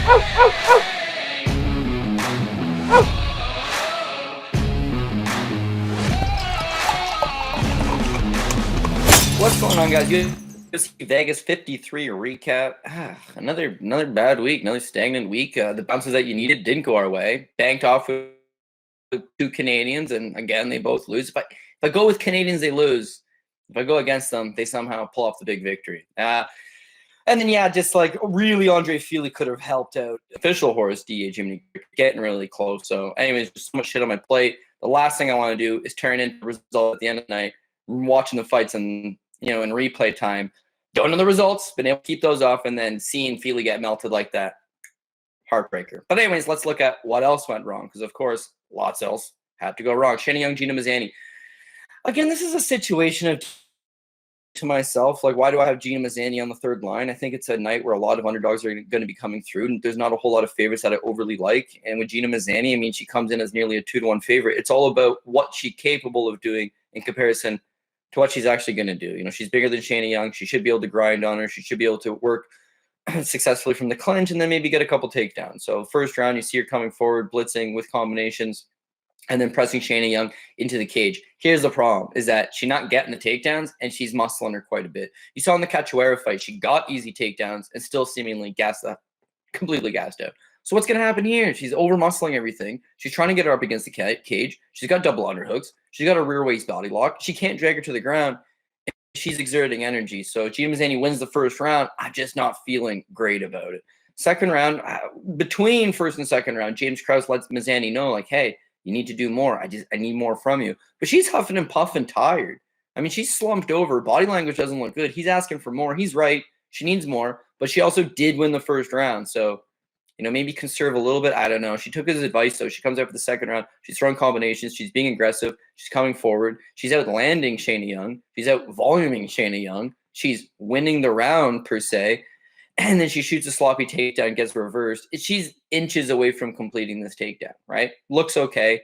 What's going on, guys? UFC Vegas 53 recap. Another bad week, another stagnant week. The bounces that you needed didn't go our way. Banked off with two Canadians, and again, they both lose. If I go with Canadians, they lose. If I go against them, they somehow pull off the big victory. And then, yeah, just like really Andre Fili could have helped out official horse DA Jimmy, getting really close. So anyways, just so much shit on my plate. The last thing I want to do is turn into a result at the end of the night, watching the fights and, in replay time. Don't know the results, been able to keep those off, and then seeing Fili get melted like that. Heartbreaker. But anyways, let's look at what else went wrong, because, of course, lots else had to go wrong. Shane Young, Gina Mazzani. Again, this is a situation of to myself, like, why do I have Gina Mazzani on the third line? I think it's a night where a lot of underdogs are going to be coming through, and there's not a whole lot of favorites that I overly like. And with Gina Mazzani, I mean, she comes in as nearly a 2-1 favorite. It's all about what she's capable of doing in comparison to what she's actually going to do. She's bigger than Shane Young. She should be able to grind on her. She should be able to work successfully from the clinch and then maybe get a couple takedowns. So first round, you see her coming forward, blitzing with combinations, and then pressing Shayna Young into the cage. Here's the problem, is that she's not getting the takedowns, and she's muscling her quite a bit. You saw in the Cachoeira fight, she got easy takedowns and still seemingly completely gassed out. So what's going to happen here? She's over-muscling everything. She's trying to get her up against the cage. She's got double underhooks. She's got a rear waist body lock. She can't drag her to the ground. She's exerting energy. So Gina Mazzani wins the first round. I'm just not feeling great about it. Second round, between first and second round, James Krause lets Mazzani know, like, hey, you need to do more. I need more from you. But she's huffing and puffing, tired. I mean, she's slumped over. Body language doesn't look good. He's asking for more. He's right. She needs more. But she also did win the first round. So, maybe conserve a little bit. I don't know. She took his advice, though. She comes out for the second round. She's throwing combinations. She's being aggressive. She's coming forward. She's outlanding Shayna Young. She's out-voluming Shayna Young. She's winning the round, per se. And then she shoots a sloppy takedown, gets reversed. She's inches away from completing this takedown, right? Looks okay.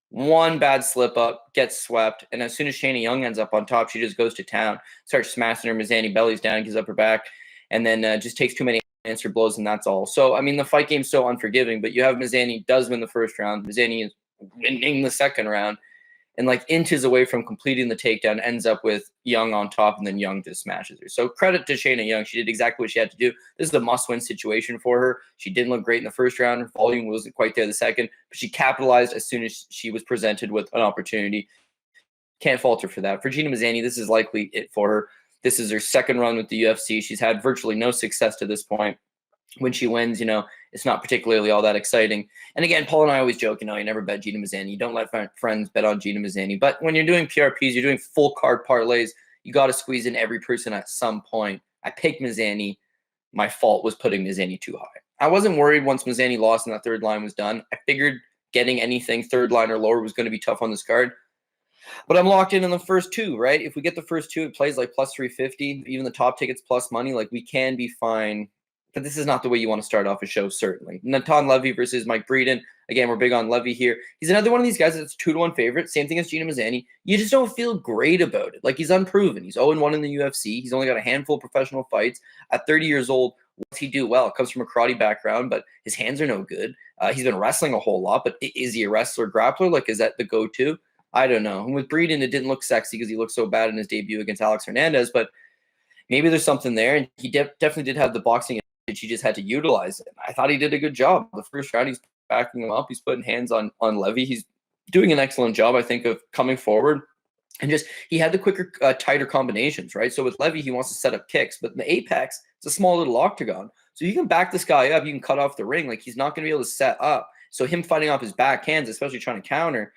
One bad slip up, gets swept. And as soon as Shayna Young ends up on top, she just goes to town, starts smashing her. Mazzani bellies down, gives up her back, and then just takes too many answer blows, and that's all. So, I mean, the fight game's so unforgiving, but you have Mazzani does win the first round. Mazzani is winning the second round, and like inches away from completing the takedown, ends up with Young on top, and then Young just smashes her. So credit to Shayna Young. She did exactly what she had to do. This is a must-win situation for her. She didn't look great in the first round. Her volume wasn't quite there the second, but she capitalized as soon as she was presented with an opportunity. Can't fault her for that. For Gina Mazzani, this is likely it for her. This is her second run with the UFC. She's had virtually no success to this point. When she wins, it's not particularly all that exciting. And again, Paul and I always joke, you never bet Gina Mazzani. You don't let friends bet on Gina Mazzani. But when you're doing PRPs, you're doing full card parlays, you got to squeeze in every person at some point. I picked Mazzani. My fault was putting Mazzani too high. I wasn't worried once Mazzani lost and that third line was done. I figured getting anything third line or lower was going to be tough on this card. But I'm locked in the first two, right? If we get the first two, it plays like plus 350. Even the top tickets plus money, like we can be fine. But this is not the way you want to start off a show, certainly. Natan Levy versus Mike Breeden. Again, we're big on Levy here. He's another one of these guys that's 2-1 favorite. Same thing as Gina Mazzani. You just don't feel great about it. Like, he's unproven. He's 0-1 in the UFC. He's only got a handful of professional fights. At 30 years old, what's he do well? Comes from a karate background, but his hands are no good. He's been wrestling a whole lot, but is he a wrestler, grappler? Like, is that the go-to? I don't know. And with Breeden, it didn't look sexy because he looked so bad in his debut against Alex Hernandez, but maybe there's something there. And he definitely did have the boxing. He just had to utilize it. I thought he did a good job. The first round, he's backing him up. He's putting hands on Levy. He's doing an excellent job, I think, of coming forward. And just he had the quicker, tighter combinations, right? So with Levy, he wants to set up kicks. But in the Apex, it's a small little octagon. So you can back this guy up. You can cut off the ring. Like, he's not going to be able to set up. So him fighting off his backhands, especially trying to counter,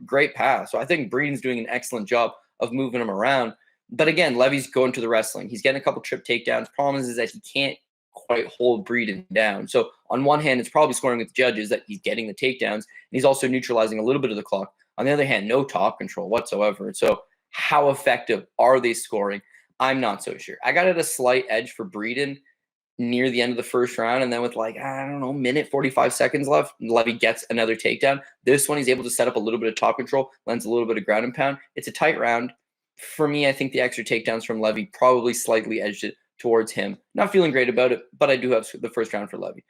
great pass. So I think Breeden's doing an excellent job of moving him around. But again, Levy's going to the wrestling. He's getting a couple trip takedowns. Problem is that he can't quite hold Breeden down. So on one hand, it's probably scoring with the judges that he's getting the takedowns, and he's also neutralizing a little bit of the clock. On the other hand, no top control whatsoever. So how effective are they scoring? I'm not so sure. I got at a slight edge for Breeden near the end of the first round, and then with minute 45 seconds left, Levy gets another takedown. This one, he's able to set up a little bit of top control, lends a little bit of ground and pound. It's a tight round. For me, I think the extra takedowns from Levy probably slightly edged it towards him. Not feeling great about it, but I do have the first round for Levy.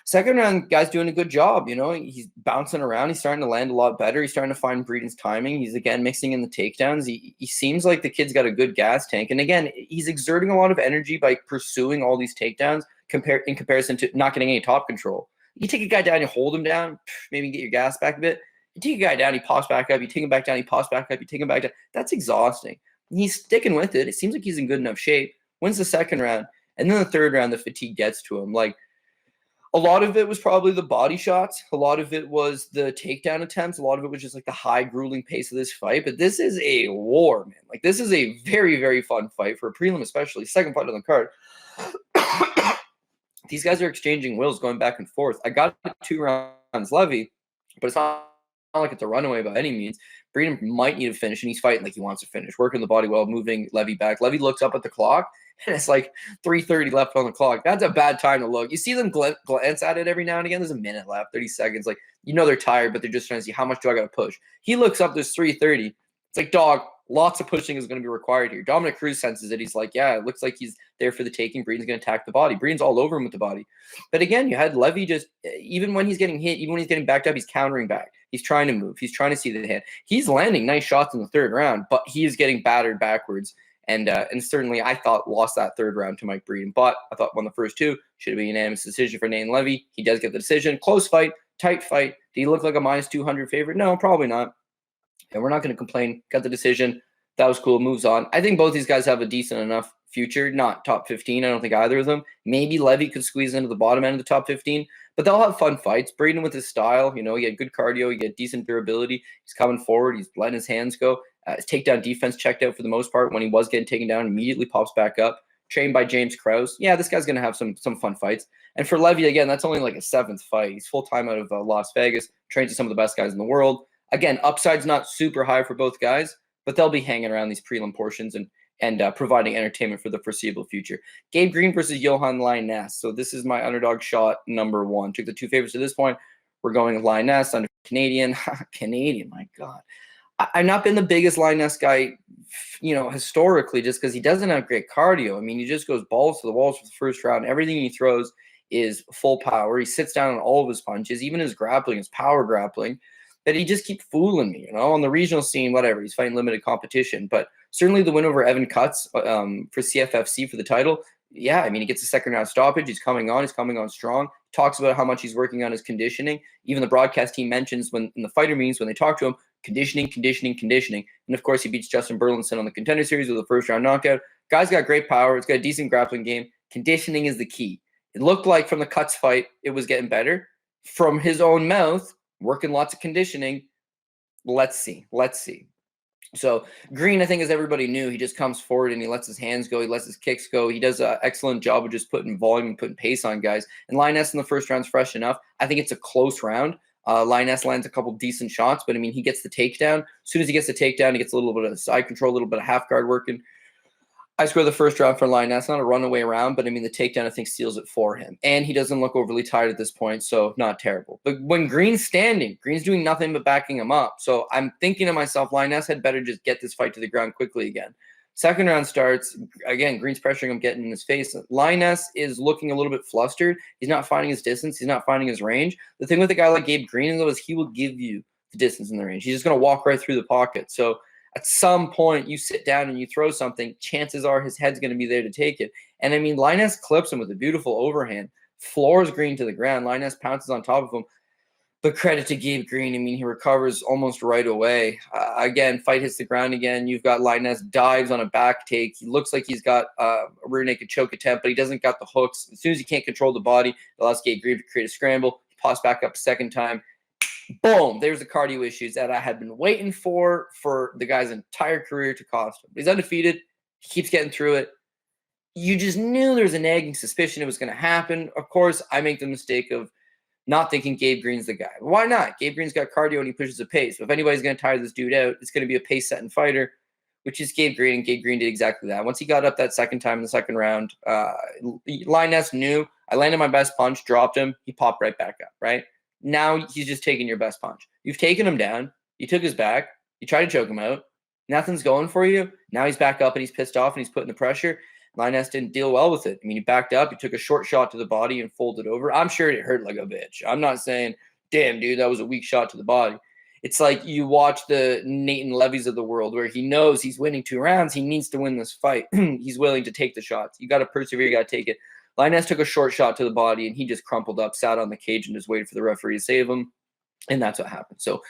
Second round, guy's doing a good job. You know, he's bouncing around. He's starting to land a lot better. He's starting to find Breeden's timing. He's, again, mixing in the takedowns. He seems like the kid's got a good gas tank. And, again, he's exerting a lot of energy by pursuing all these takedowns in comparison to not getting any top control. You take a guy down, you hold him down, maybe get your gas back a bit. You take a guy down, he pops back up. You take him back down, he pops back up. You take him back down. That's exhausting. He's sticking with it. It seems like he's in good enough shape. Wins the second round. And then the third round, the fatigue gets to him. Like, a lot of it was probably the body shots. A lot of it was the takedown attempts. A lot of it was just like the high, grueling pace of this fight. But this is a war, man. Like, this is a very, very fun fight for a prelim, especially. Second fight on the card. These guys are exchanging wills, going back and forth. I got 2 rounds Levy, but it's not like it's a runaway by any means. Breeden might need to finish, and he's fighting like he wants to finish, working the body well, moving Levy back. Levy looks up at the clock, and it's like 3:30 left on the clock. That's a bad time to look. You see them glance at it every now and again. There's a minute left, 30 seconds. Like, you know they're tired, but they're just trying to see how much do I got to push. He looks up, there's 3:30. It's like, dog, lots of pushing is going to be required here. Dominic Cruz senses it. He's like, yeah, it looks like he's there for the taking. Breeden's going to attack the body. Breeden's all over him with the body. But again, you had Levy just, even when he's getting hit, even when he's getting backed up, he's countering back. He's trying to move. He's trying to see the hand. He's landing nice shots in the third round, but he is getting battered backwards. And certainly I thought lost that third round to Mike Breeden. But I thought won the first 2. Should have been a unanimous decision for Nathan Levy. He does get the decision. Close fight, tight fight. Did he look like a minus 200 favorite? No, probably not. And we're not going to complain. Got the decision. That was cool. Moves on. I think both these guys have a decent enough future. Not top 15. I don't think either of them. Maybe Levy could squeeze into the bottom end of the top 15. But they'll have fun fights. Breeden with his style. You know, he had good cardio. He had decent durability. He's coming forward. He's letting his hands go. His takedown defense checked out for the most part. When he was getting taken down, immediately pops back up. Trained by James Krause. Yeah, this guy's going to have some fun fights. And for Levy, again, that's only like a 7th fight. He's full-time out of Las Vegas. Trains with some of the best guys in the world. Again, upside's not super high for both guys, but they'll be hanging around these prelim portions and providing entertainment for the foreseeable future. Gabe Green versus Johan Lyness. So this is my underdog shot number 1. Took the 2 favorites to this point. We're going with Lyness under Canadian. Canadian, my God. I've not been the biggest Lyness guy, you know, historically, just because he doesn't have great cardio. I mean, he just goes balls to the walls for the first round. Everything he throws is full power. He sits down on all of his punches, even his grappling, his power grappling. That he just keep fooling me, you know, on the regional scene, whatever. He's fighting limited competition. But certainly the win over Evan Cutts for CFFC for the title, yeah, I mean, he gets a second round stoppage. He's coming on strong. Talks about how much he's working on his conditioning. Even the broadcast team mentions when in the fighter meetings, when they talk to him, conditioning. And, of course, he beats Justin Burlinson on the Contender Series with a first-round knockout. Guy's got great power. It's got a decent grappling game. Conditioning is the key. It looked like from the Cutts fight, it was getting better. From his own mouth, working lots of conditioning. Let's see. So Green, I think, as everybody knew, he just comes forward and he lets his hands go. He lets his kicks go. He does an excellent job of just putting volume and putting pace on guys. And Lyness in the first round's fresh enough. I think it's a close round. Lyness lands a couple decent shots, but I mean, he gets the takedown. As soon as he gets the takedown, he gets a little bit of side control, a little bit of half guard working. I score the first round for Lyness. Not a runaway round, but I mean, the takedown, I think, seals it for him. And he doesn't look overly tired at this point, so not terrible. But when Green's standing, Green's doing nothing but backing him up. So I'm thinking to myself, Lyness had better just get this fight to the ground quickly again. Second round starts. Again, Green's pressuring him, getting in his face. Lyness is looking a little bit flustered. He's not finding his distance. He's not finding his range. The thing with a guy like Gabe Green, though, is he will give you the distance and the range. He's just going to walk right through the pocket. So at some point, you sit down and you throw something, chances are his head's going to be there to take it. And, I mean, Lyness clips him with a beautiful overhand, floors Green to the ground. Lyness pounces on top of him. But credit to Gabe Green. I mean, he recovers almost right away. Again, fight hits the ground again. You've got Lyness dives on a back take. He looks like he's got a rear naked choke attempt, but he doesn't got the hooks. As soon as he can't control the body, it allows Gabe Green to create a scramble. He pops back up a second time. Boom, there's the cardio issues that I had been waiting for the guy's entire career to cost him. He's undefeated. He keeps getting through it. You just knew there was a nagging suspicion it was going to happen. Of course, I make the mistake of not thinking Gabe Green's the guy. Why not? Gabe Green's got cardio and he pushes a pace. So if anybody's going to tire this dude out, it's going to be a pace-setting fighter, which is Gabe Green, and Gabe Green did exactly that. Once he got up that second time in the second round, Lyness knew. I landed my best punch, dropped him. He popped right back up, right? Now he's just taking your best punch. You've taken him down. You took his back. You tried to choke him out. Nothing's going for you. Now he's back up and he's pissed off and he's putting the pressure. Linus didn't deal well with it. I mean, he backed up, he took a short shot to the body and folded over. I'm sure it hurt like a bitch. I'm not saying, damn, dude, that was a weak shot to the body. It's like you watch the Nathan Levy's of the world where he knows he's winning 2 rounds. He needs to win this fight. He's willing to take the shots. You got to persevere. You got to take it. Linus took a short shot to the body, and he just crumpled up, sat on the cage, and just waited for the referee to save him. And that's what happened. So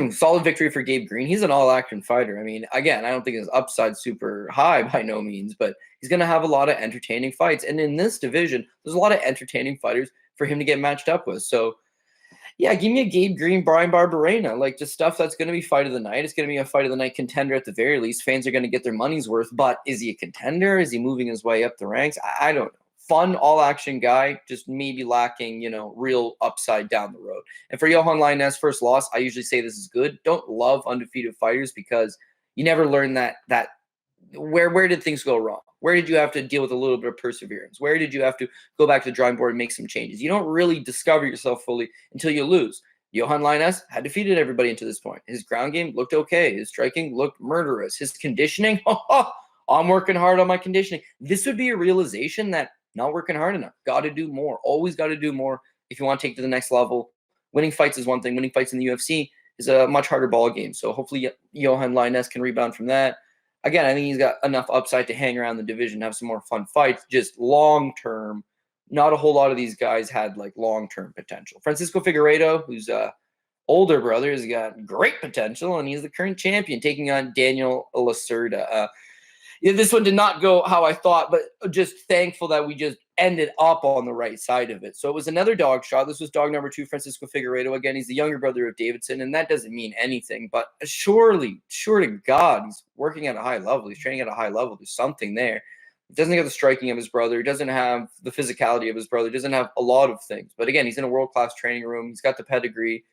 solid victory for Gabe Green. He's an all-action fighter. I mean, again, I don't think his upside's super high by no means, but he's going to have a lot of entertaining fights. And in this division, there's a lot of entertaining fighters for him to get matched up with. So, yeah, give me a Gabe Green, Brian Barberena, like just stuff that's going to be fight of the night. It's going to be a fight of the night contender at the very least. Fans are going to get their money's worth, but is he a contender? Is he moving his way up the ranks? I don't know. Fun, all-action guy, just maybe lacking, real upside down the road. And for Johan Linus' first loss, I usually say this is good. Don't love undefeated fighters because you never learn that where did things go wrong? Where did you have to deal with a little bit of perseverance? Where did you have to go back to the drawing board and make some changes? You don't really discover yourself fully until you lose. Johan Linus had defeated everybody until this point. His ground game looked okay. His striking looked murderous. His conditioning, I'm working hard on my conditioning. This would be a realization that not working hard enough. Got to do more. Always got to do more if you want to take to the next level. Winning fights is one thing. Winning fights in the UFC is a much harder ball game. So hopefully Johan Linus can rebound from that. Again, I think he's got enough upside to hang around the division, have some more fun fights. Just long-term, not a whole lot of these guys had like long-term potential. Francisco Figueiredo, who's older brother, has got great potential, and he's the current champion, taking on Daniel Lacerda. This one did not go how I thought, but just thankful that we just ended up on the right side of it. So it was another dog shot. This was dog number 2, Francisco Figueiredo. Again, he's the younger brother of Davidson, and that doesn't mean anything. But sure to God, he's working at a high level. He's training at a high level. There's something there. He doesn't have the striking of his brother. He doesn't have the physicality of his brother. He doesn't have a lot of things. But again, he's in a world-class training room. He's got the pedigree.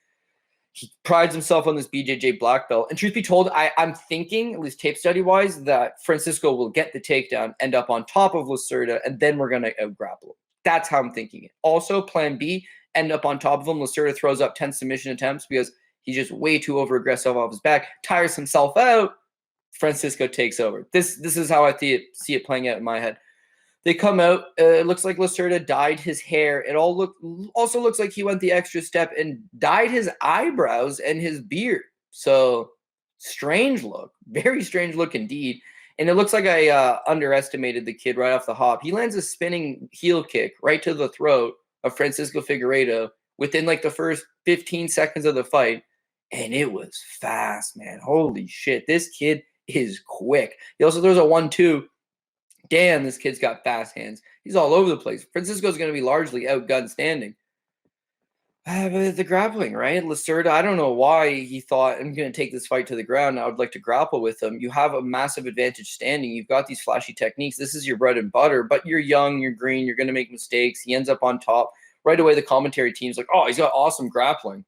He prides himself on this BJJ black belt. And truth be told, I'm thinking, at least tape study-wise, that Francisco will get the takedown, end up on top of Lacerda, and then we're going to out-grapple him. That's how I'm thinking it. Also, plan B, end up on top of him. Lacerda throws up 10 submission attempts because he's just way too over-aggressive off his back, tires himself out. Francisco takes over. This is how I see it playing out in my head. They come out. It looks like Lacerda dyed his hair. It also looks like he went the extra step and dyed his eyebrows and his beard. So strange look, very strange look indeed. And it looks like I underestimated the kid right off the hop. He lands a spinning heel kick right to the throat of Francisco Figueiredo within like the first 15 seconds of the fight. And it was fast, man. Holy shit. This kid is quick. He also throws a 1-2. Damn, this kid's got fast hands. He's all over the place. Francisco's going to be largely outgunned standing. But the grappling, right? Lacerda, I don't know why he thought, I'm going to take this fight to the ground. I would like to grapple with him. You have a massive advantage standing. You've got these flashy techniques. This is your bread and butter, but you're young, you're green, you're going to make mistakes. He ends up on top. Right away, the commentary team's like, oh, he's got awesome grappling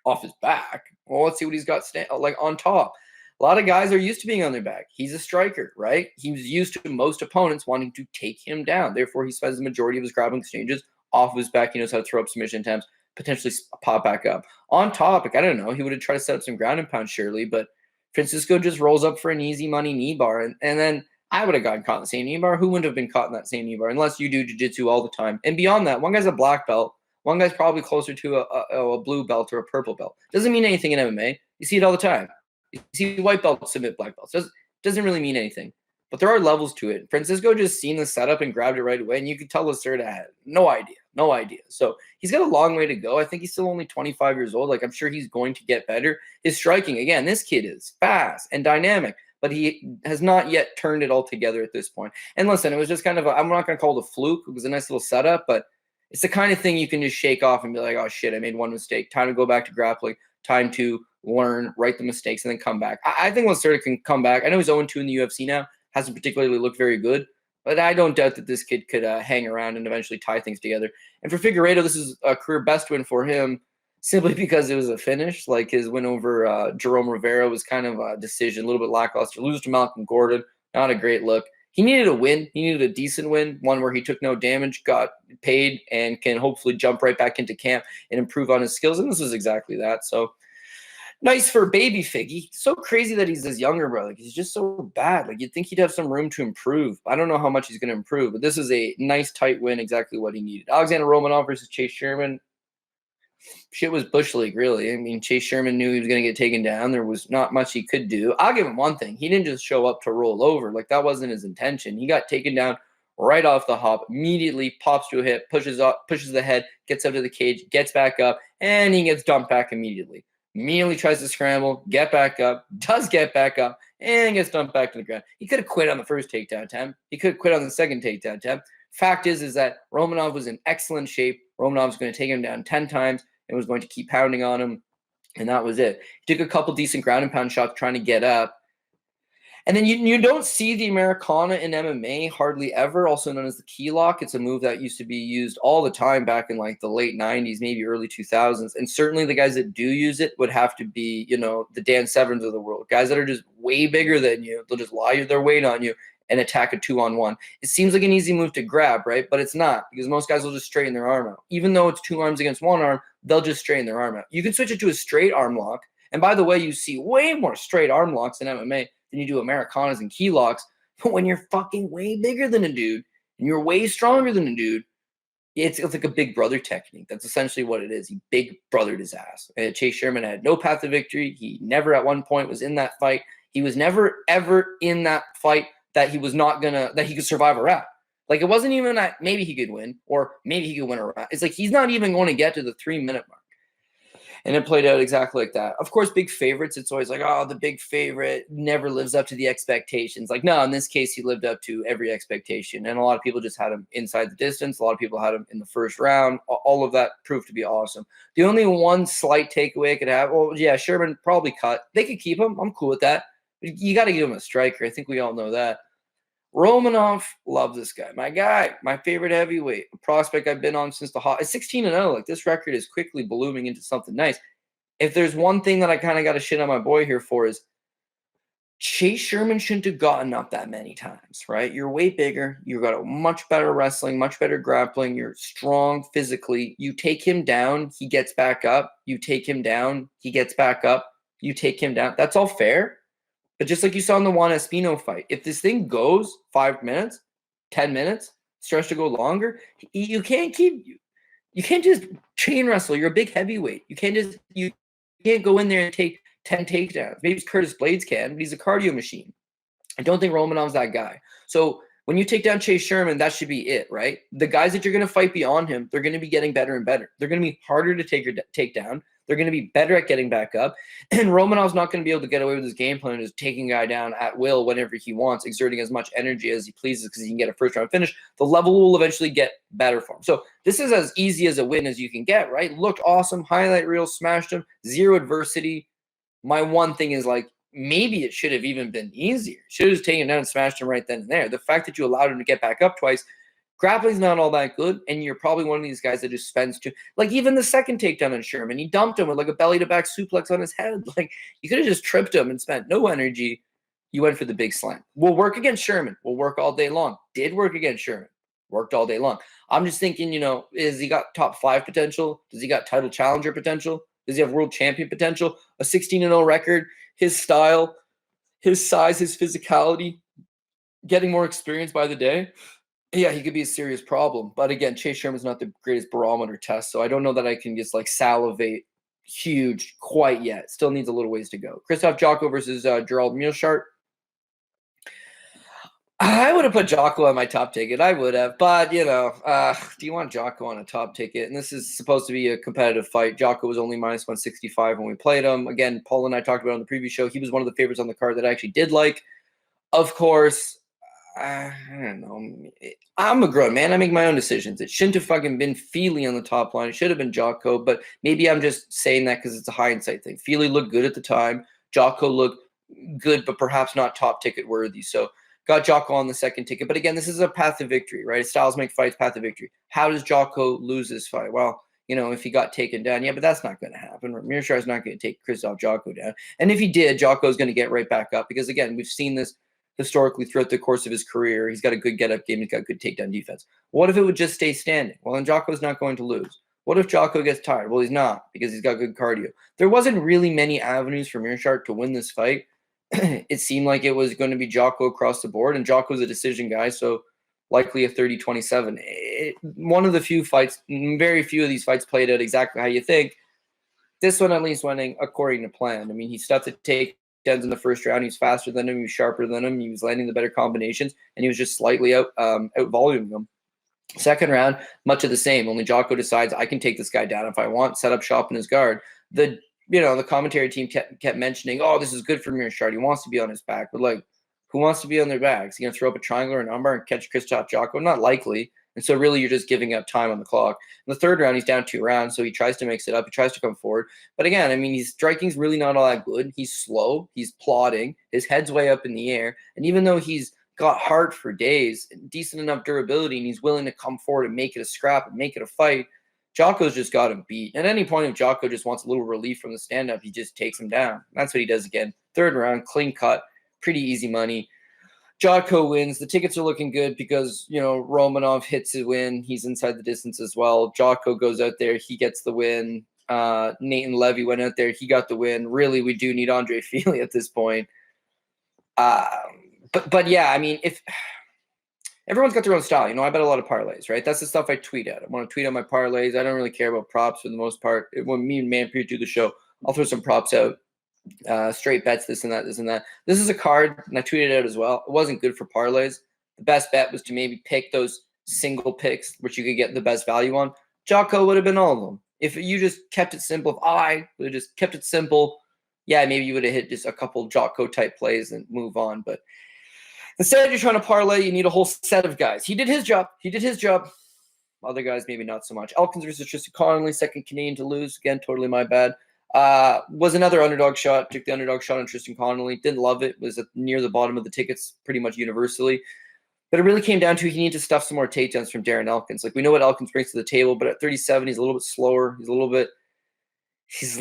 off his back. Well, let's see what he's got like on top. A lot of guys are used to being on their back. He's a striker, right? He's used to most opponents wanting to take him down. Therefore, he spends the majority of his grappling exchanges off of his back. He knows how to throw up submission attempts, potentially pop back up. On topic, I don't know. He would have tried to set up some ground and pound surely, but Francisco just rolls up for an easy money knee bar. And then I would have gotten caught in the same knee bar. Who wouldn't have been caught in that same knee bar unless you do jiu-jitsu all the time? And beyond that, one guy's a black belt. One guy's probably closer to a blue belt or a purple belt. Doesn't mean anything in MMA. You see it all the time. You see white belts submit black belts. Doesn't really mean anything. But there are levels to it. Francisco just seen the setup and grabbed it right away, and you could tell Lacerda had no idea. So he's got a long way to go. I think he's still only 25 years old. Like, I'm sure he's going to get better. His striking, again, this kid is fast and dynamic, but he has not yet turned it all together at this point. And listen, it was just kind of I'm not going to call it a fluke. It was a nice little setup, but it's the kind of thing you can just shake off and be like, oh, shit, I made one mistake. Time to go back to grappling. Time to learn, right the mistakes, and then come back. I think Lacerda can come back. I know he's 0-2 in the UFC now. Hasn't particularly looked very good, but I don't doubt that this kid could hang around and eventually tie things together. And for Figueiredo, this is a career best win for him simply because it was a finish. Like his win over Jerome Rivera was kind of a decision, a little bit lackluster. Lose to Malcolm Gordon, not a great look. He needed a win. He needed a decent win, one where he took no damage, got paid, and can hopefully jump right back into camp and improve on his skills. And this was exactly that. So nice for baby Figgy. So crazy that he's his younger brother. Like, he's just so bad. Like, you'd think he'd have some room to improve. I don't know how much he's going to improve, but this is a nice, tight win, exactly what he needed. Alexander Romanov versus Chase Sherman. Shit was Bush League, really. I mean, Chase Sherman knew he was going to get taken down. There was not much he could do. I'll give him one thing. He didn't just show up to roll over. Like, that wasn't his intention. He got taken down right off the hop, immediately pops to a hip, pushes up, pushes the head, gets up to the cage, gets back up, and he gets dumped back immediately. Immediately tries to scramble, get back up, does get back up, and gets dumped back to the ground. He could have quit on the first takedown attempt. He could have quit on the second takedown attempt. Fact is that Romanov was in excellent shape. Romanov's going to take him down 10 times and was going to keep pounding on him, and that was it. He took a couple decent ground and pound shots trying to get up. And then you don't see the Americana in MMA hardly ever, also known as the key lock. It's a move that used to be used all the time back in like the late 90s, maybe early 2000s. And certainly the guys that do use it would have to be, the Dan Severns of the world, guys that are just way bigger than you. They'll just lie their weight on you and attack a 2-on-1. It seems like an easy move to grab, right? But it's not, because most guys will just straighten their arm out. Even though it's 2 arms against 1 arm, they'll just straighten their arm out. You can switch it to a straight arm lock. And by the way, you see way more straight arm locks in MMA than you do Americanas and key locks. But when you're fucking way bigger than a dude and you're way stronger than a dude, it's like a big brother technique. That's essentially what it is. He big brothered his ass. And Chase Sherman had no path to victory. He never at one point was in that fight. He was never, ever in that fight that he was not going to, that he could survive a round. Like, it wasn't even that maybe he could win or maybe he could win a round. It's like he's not even going to get to the 3-minute mark. And it played out exactly like that. Of course, big favorites, it's always like, oh, the big favorite never lives up to the expectations. Like, no, in this case, he lived up to every expectation. And a lot of people just had him inside the distance. A lot of people had him in the first round. All of that proved to be awesome. The only one slight takeaway I could have, well, yeah, Sherman probably cut. They could keep him. I'm cool with that. You got to give him a striker. I think we all know that. Romanov, love this guy. My guy, my favorite heavyweight, a prospect I've been on since the hot. It's 16-0. Like, this record is quickly blooming into something nice. If there's one thing that I kind of got to shit on my boy here for is Chase Sherman shouldn't have gotten up that many times, right? You're way bigger. You've got a much better wrestling, much better grappling. You're strong physically. You take him down, he gets back up. You take him down, he gets back up. You take him down. That's all fair. But just like you saw in the Juan Espino fight, if this thing goes 5 minutes, 10 minutes, starts to go longer, you can't just chain wrestle. You're a big heavyweight. You can't go in there and take 10 takedowns. Maybe Curtis Blades can, but he's a cardio machine. I don't think Romanov's that guy. So when you take down Chase Sherman, that should be it, right? The guys that you're going to fight beyond him, they're going to be getting better and better. They're going to be harder to take down. They're going to be better at getting back up. And Romanov's not going to be able to get away with his game plan of just taking a guy down at will whenever he wants, exerting as much energy as he pleases because he can get a first-round finish. The level will eventually get better for him. So this is as easy as a win as you can get, right? Looked awesome. Highlight reel, smashed him. Zero adversity. My one thing is, like, maybe it should have even been easier. Should have just taken him down and smashed him right then and there. The fact that you allowed him to get back up twice, grappling's not all that good, and you're probably one of these guys that just spends too. Like, even the second takedown on Sherman, he dumped him with like a belly-to-back suplex on his head. Like, you could have just tripped him and spent no energy. You went for the big slam. Will work against Sherman. Will work all day long. Did work against Sherman. Worked all day long. I'm just thinking, is he got top 5 potential? Does he got title challenger potential? Does he have world champion potential? A 16-0 record, his style, his size, his physicality, getting more experience by the day. Yeah, he could be a serious problem. But again, Chase Sherman's not the greatest barometer test, so I don't know that I can just like salivate huge quite yet. Still needs a little ways to go. Krzysztof Jotko versus Gerald Meerschaert. I would have put Jotko on my top ticket. I would have. But, do you want Jotko on a top ticket? And this is supposed to be a competitive fight. Jotko was only minus 165 when we played him. Again, Paul and I talked about it on the previous show. He was one of the favorites on the card that I actually did like. Of course, I don't know. I'm a grown man. I make my own decisions. It shouldn't have fucking been Feely on the top line. It should have been Jotko, but maybe I'm just saying that because it's a hindsight thing. Feely looked good at the time. Jotko looked good, but perhaps not top ticket worthy. So got Jotko on the second ticket. But again, this is a path to victory, right? Styles make fights, path to victory. How does Jotko lose this fight? Well, if he got taken down, yeah, but that's not going to happen. Meerschaert's not going to take Krzysztof Jotko down. And if he did, Jotko's going to get right back up because, again, we've seen this historically throughout the course of his career. He's got a good get-up game. He's got good takedown defense. What if it would just stay standing? Well, then Jotko's not going to lose. What if Jotko gets tired? Well, he's not, because he's got good cardio. There wasn't really many avenues for Meerschaert to win this fight. It seemed like it was going to be Jotko across the board, and Jotko's a decision guy, so likely a 30-27. One of the few fights, very few of these fights played out exactly how you think. This one at least went according to plan. I mean, he stuffed the takedowns in the first round. He was faster than him. He was sharper than him. He was landing the better combinations, and he was just slightly out-voluming him. Second round, much of the same. Only Jotko decides, I can take this guy down if I want, set up shop in his guard. The commentary team kept mentioning, oh, this is good for Meerschaert. He wants to be on his back. But, like, who wants to be on their backs? Is he going to throw up a triangle or an armbar and catch Krzysztof Jotko? Not likely. And so really you're just giving up time on the clock. In the third round, he's down 2 rounds, so he tries to mix it up. He tries to come forward. But again, I mean, his striking's really not all that good. He's slow. He's plodding. His head's way up in the air. And even though he's got heart for days, decent enough durability, and he's willing to come forward and make it a scrap and make it a fight, Jotko's just got him beat. At any point, if Jotko just wants a little relief from the stand-up, he just takes him down. That's what he does again. Third round, clean cut, pretty easy money. Jotko wins. The tickets are looking good because, Romanov hits his win. He's inside the distance as well. Jotko goes out there. He gets the win. Nathan Levy went out there. He got the win. Really, we do need Andre Fili at this point. But yeah, I mean, if everyone's got their own style, I bet a lot of parlays, right? That's the stuff I tweet at. I want to tweet out my parlays. I don't really care about props for the most part. When me and Manpreet do the show, I'll throw some props out. Straight bets, this and that, this and that. This is a card, and I tweeted it out as well. It wasn't good for parlays. The best bet was to maybe pick those single picks, which you could get the best value on. Jotko would have been all of them. If you just kept it simple, if I would have just kept it simple, yeah, maybe you would have hit just a couple Jotko type plays and move on. But instead, you're trying to parlay, you need a whole set of guys. He did his job. Other guys, maybe not so much. Elkins versus Tristan Connolly, second Canadian to lose. Again, totally my bad. Was another underdog shot. Took the underdog shot on Tristan Connolly. Didn't love it. Was near the bottom of the tickets pretty much universally. But it really came down to he needed to stuff some more takedowns from Darren Elkins. Like, we know what Elkins brings to the table, but at 37, he's a little bit slower. Just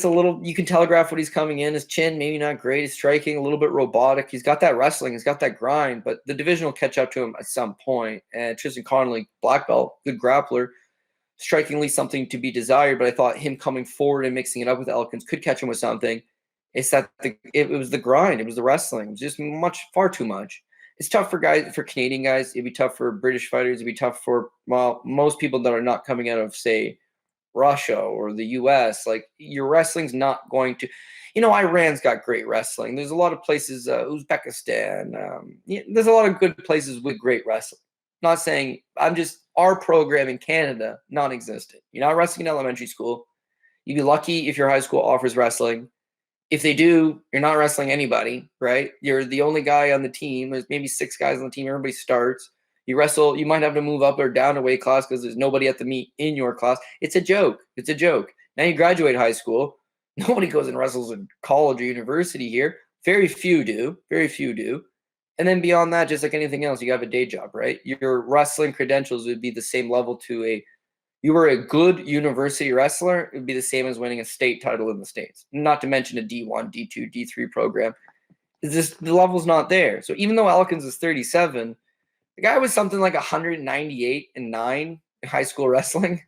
a little, you can telegraph what he's coming in. His chin, maybe not great. His striking, a little bit robotic. He's got that wrestling. He's got that grind, but the division will catch up to him at some point. And Tristan Connolly, black belt, good grappler. Strikingly something to be desired, but I thought him coming forward and mixing it up with Elkins could catch him with something. It's that it was the grind. It was the wrestling. It was just far too much. It's tough for Canadian guys. It'd be tough for British fighters. It'd be tough for, most people that are not coming out of, say, Russia or the US. Like, your wrestling's not going to, Iran's got great wrestling. There's a lot of places, Uzbekistan. There's a lot of good places with great wrestling. Not saying, our program in Canada, non-existent. You're not wrestling in elementary school. You'd be lucky if your high school offers wrestling. If they do, you're not wrestling anybody, right? You're the only guy on the team. There's maybe 6 guys on the team. Everybody starts. You wrestle. You might have to move up or down a weight class because there's nobody at the meet in your class. It's a joke. Now you graduate high school. Nobody goes and wrestles in college or university here. Very few do. And then beyond that, just like anything else, you have a day job, right? Your wrestling credentials would be the same level to you were a good university wrestler. It would be the same as winning a state title in the States, not to mention a D1, D2, D3 program. The level's not there. So even though Elkins is 37, the guy was something like 198 and 9 in high school wrestling,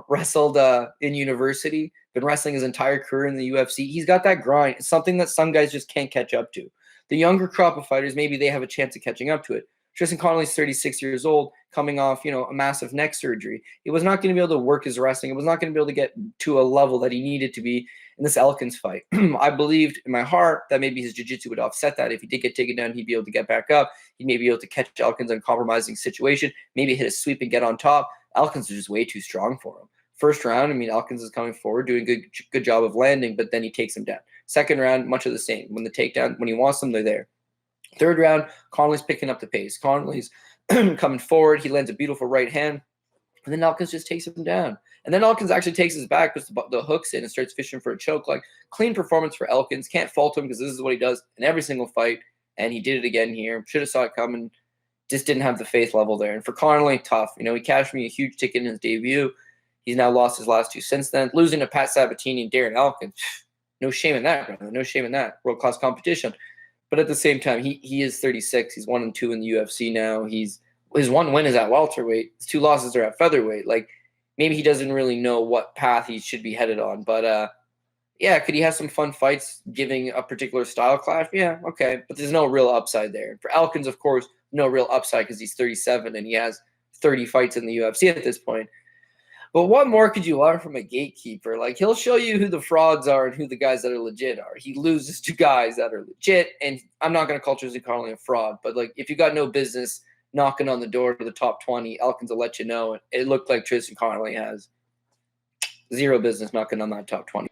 wrestled in university, been wrestling his entire career in the UFC. He's got that grind. It's something that some guys just can't catch up to. The younger crop of fighters, maybe they have a chance of catching up to it. Tristan Connolly's 36 years old, coming off, a massive neck surgery. He was not going to be able to work his wrestling. He was not going to be able to get to a level that he needed to be in this Elkins fight. I believed in my heart that maybe his jiu-jitsu would offset that. If he did get taken down, he'd be able to get back up. He'd maybe be able to catch Elkins in a compromising situation, maybe hit a sweep and get on top. Elkins is just way too strong for him. First round, Elkins is coming forward, doing a good job of landing, but then he takes him down. Second round, much of the same. When he wants them, they're there. Third round, Connolly's picking up the pace. Connolly's coming forward. He lands a beautiful right hand. And then Elkins just takes him down. And then Elkins actually takes his back, puts the hooks in, and starts fishing for a choke. Like, clean performance for Elkins. Can't fault him because this is what he does in every single fight. And he did it again here. Should have saw it coming. Just didn't have the faith level there. And for Connolly, tough. He cashed me a huge ticket in his debut. He's now lost his last 2 since then. Losing to Pat Sabatini and Darren Elkins. No shame in that, brother. No shame in that. World-class competition. But at the same time, he is 36. He's 1-2 in the UFC now. His one win is at welterweight. His 2 losses are at featherweight. Like, maybe he doesn't really know what path he should be headed on. But yeah, could he have some fun fights giving a particular style clash? Yeah, okay. But there's no real upside there. For Elkins, of course, no real upside because he's 37 and he has 30 fights in the UFC at this point. But what more could you learn from a gatekeeper? Like, he'll show you who the frauds are and who the guys that are legit are. He loses to guys that are legit, and I'm not going to call Tristan Connolly a fraud, but, like, if you got no business knocking on the door to the top 20, Elkins will let you know. It looked like Tristan Connolly has zero business knocking on that top 20.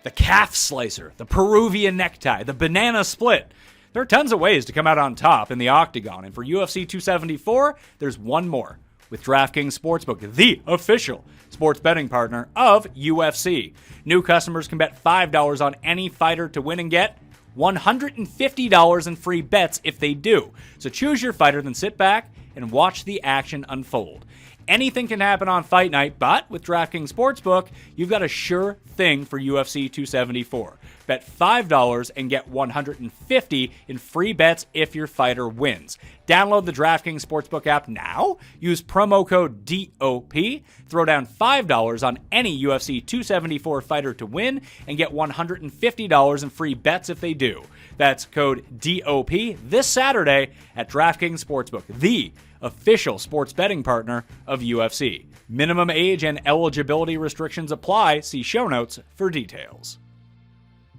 The calf slicer, the Peruvian necktie, the banana split. There are tons of ways to come out on top in the octagon, and for UFC 274, there's one more. With DraftKings Sportsbook, the official sports betting partner of UFC. New customers can bet $5 on any fighter to win and get $150 in free bets if they do. So choose your fighter, then sit back and watch the action unfold. Anything can happen on fight night, but with DraftKings Sportsbook, you've got a sure thing for UFC 274. Bet $5 and get $150 in free bets if your fighter wins. Download the DraftKings Sportsbook app now. Use promo code DOP. Throw down $5 on any UFC 274 fighter to win and get $150 in free bets if they do. That's code DOP this Saturday at DraftKings Sportsbook, the official sports betting partner of UFC. Minimum age and eligibility restrictions apply. See show notes for details.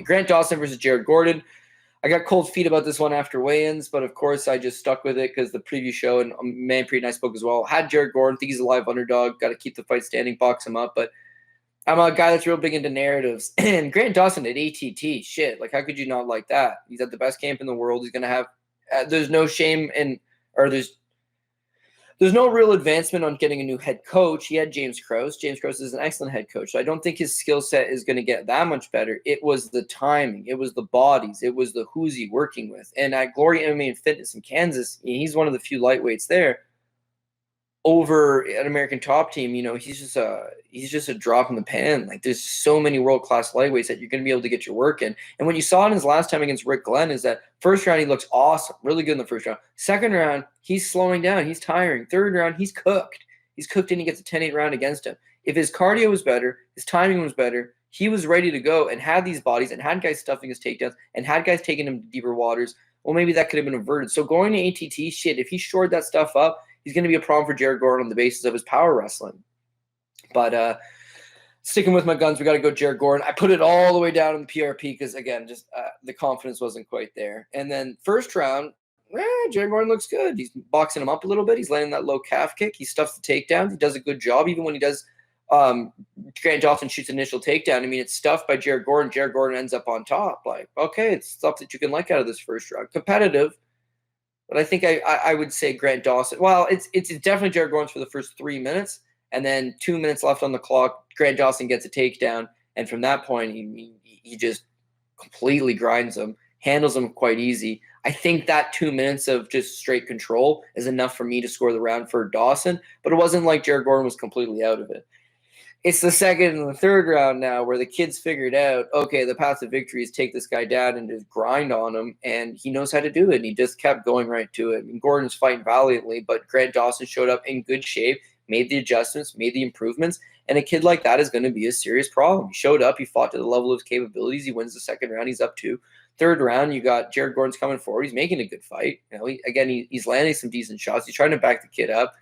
Grant Dawson versus Jared Gordon. I got cold feet about this one after weigh-ins, but of course I just stuck with it because the preview show and Manpreet and I spoke as well. Had Jared Gordon, think he's a live underdog. Got to keep the fight standing, box him up. But I'm a guy that's real big into narratives. And Grant Dawson at ATT, shit, like how could you not like that? He's at the best camp in the world. He's gonna have. There's no shame in, or there's no real advancement on getting a new head coach. He had James Krause. James Krause is an excellent head coach. So I don't think his skill set is going to get that much better. It was the timing. It was the bodies. It was the who's he working with. And at Glory MMA and Fitness in Kansas, he's one of the few lightweights there. Over an American Top Team, he's just a drop in the pan. Like, there's so many world-class lightweights that you're going to be able to get your work in. And when you saw in his last time against Rick Glenn is that first round, he looks awesome, really good in the first round. Second round, he's slowing down. He's tiring. Third round, he's cooked. He's cooked and he gets a 10-8 round against him. If his cardio was better, his timing was better, he was ready to go and had these bodies and had guys stuffing his takedowns and had guys taking him to deeper waters, well, maybe that could have been averted. So going to ATT, shit, if he shored that stuff up, he's going to be a problem for Jared Gordon on the basis of his power wrestling. But sticking with my guns, we got to go Jared Gordon. I put it all the way down in the PRP because, again, just the confidence wasn't quite there. And then first round, Jared Gordon looks good. He's boxing him up a little bit. He's landing that low calf kick. He stuffs the takedown. He does a good job. Even when he does Grant Dawson shoots initial takedown, I mean, it's stuffed by Jared Gordon. Jared Gordon ends up on top. Like, okay, it's stuff that you can like out of this first round. Competitive. But I think I would say Grant Dawson. Well, it's definitely Jared Gordon's for the first 3 minutes, and then 2 minutes left on the clock. Grant Dawson gets a takedown, and from that point, he just completely grinds him, handles him quite easy. I think that 2 minutes of just straight control is enough for me to score the round for Dawson, but it wasn't like Jared Gordon was completely out of it. It's the second and the third round now where the kids figured out, okay, the path to victory is take this guy down and just grind on him, and he knows how to do it, and he just kept going right to it. I mean, Gordon's fighting valiantly, but Grant Dawson showed up in good shape, made the adjustments, made the improvements, and a kid like that is going to be a serious problem. He showed up, he fought to the level of his capabilities, he wins the second round, he's up 2. Third round, you got Jared Gordon's coming forward, he's making a good fight. He's landing some decent shots, he's trying to back the kid up.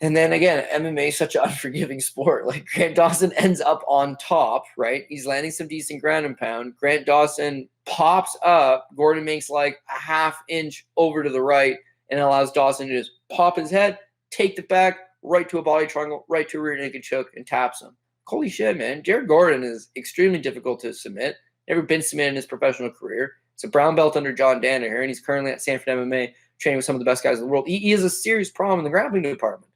And then again, MMA is such an unforgiving sport. Like, Grant Dawson ends up on top, right? He's landing some decent ground and pound. Grant Dawson pops up. Gordon makes like a half inch over to the right and allows Dawson to just pop his head, take the back, right to a body triangle, right to a rear naked choke, and taps him. Holy shit, man. Jared Gordon is extremely difficult to submit. Never been submitted in his professional career. It's a brown belt under John Danaher, and he's currently at Sanford MMA training with some of the best guys in the world. He is a serious problem in the grappling department.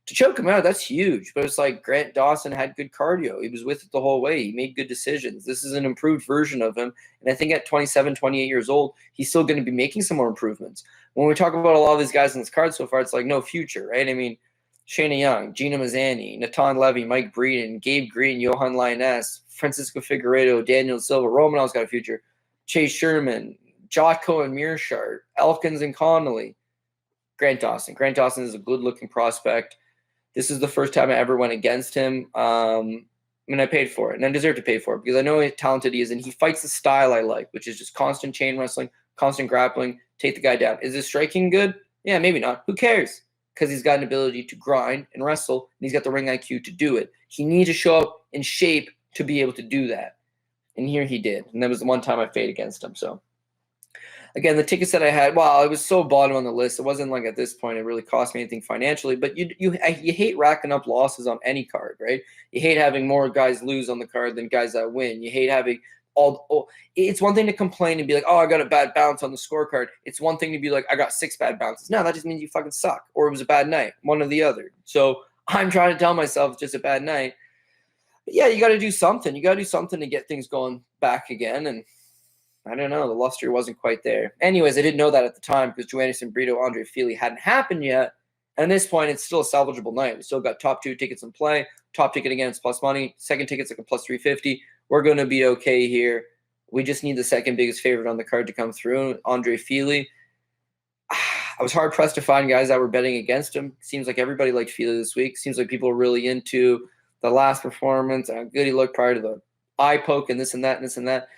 To choke him out, that's huge. But it's like Grant Dawson had good cardio. He was with it the whole way. He made good decisions. This is an improved version of him. And I think at 27, 28 years old, he's still going to be making some more improvements. When we talk about a lot of these guys in this card so far, it's like no future, right? I mean, Shayna Young, Gina Mazzani, Natan Levy, Mike Breeden, Gabe Green, Johan Lioness, Francisco Figueiredo, Daniel Silva, Romanov's got a future, Chase Sherman, Jotko and Meerschaert, Elkins and Connolly, Grant Dawson. Grant Dawson is a good-looking prospect. This is the first time I ever went against him. I paid for it, and I deserve to pay for it because I know how talented he is, and he fights the style I like, which is just constant chain wrestling, constant grappling, take the guy down. Is his striking good? Yeah, maybe not. Who cares? Because he's got an ability to grind and wrestle, and he's got the ring IQ to do it. He needs to show up in shape to be able to do that. And here he did. And that was the one time I fought against him. So, again, the tickets that I had, wow, it was so bottom on the list. It wasn't like at this point it really cost me anything financially. But you hate racking up losses on any card, right? You hate having more guys lose on the card than guys that win. You hate having it's one thing to complain and be like, oh, I got a bad bounce on the scorecard. It's one thing to be like, I got 6 bad bounces. No, that just means you fucking suck, or it was a bad night, one or the other. So I'm trying to tell myself it's just a bad night. But yeah, you got to do something. You got to do something to get things going back again. And I don't know, the luster wasn't quite there. Anyways, I didn't know that at the time because Joannis Brito, Andre Fili hadn't happened yet. And at this point, it's still a salvageable night. We still got top 2 tickets in play. Top ticket against plus money. Second ticket's like a plus 350. We're going to be okay here. We just need the second biggest favorite on the card to come through, Andre Fili. I was hard-pressed to find guys that were betting against him. Seems like everybody liked Fili this week. Seems like people are really into the last performance and how good he looked prior to the eye poke and this and that and this and that.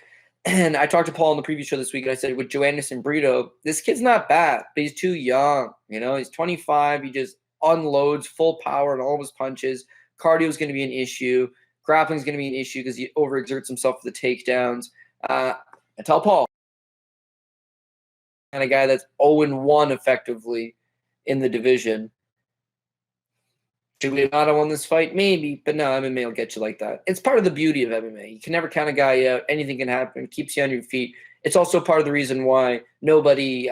And I talked to Paul on the previous show this week, and I said, with Joannis Brito, this kid's not bad, but he's too young. He's 25. He just unloads full power on all of his punches. Cardio is going to be an issue. Grappling is going to be an issue because he overexerts himself for the takedowns. I tell Paul, and a guy that's 0-1 effectively in the division. Should we not have won this fight? Maybe, but no, MMA will get you like that. It's part of the beauty of MMA. You can never count a guy out. Anything can happen. Keeps you on your feet. It's also part of the reason why nobody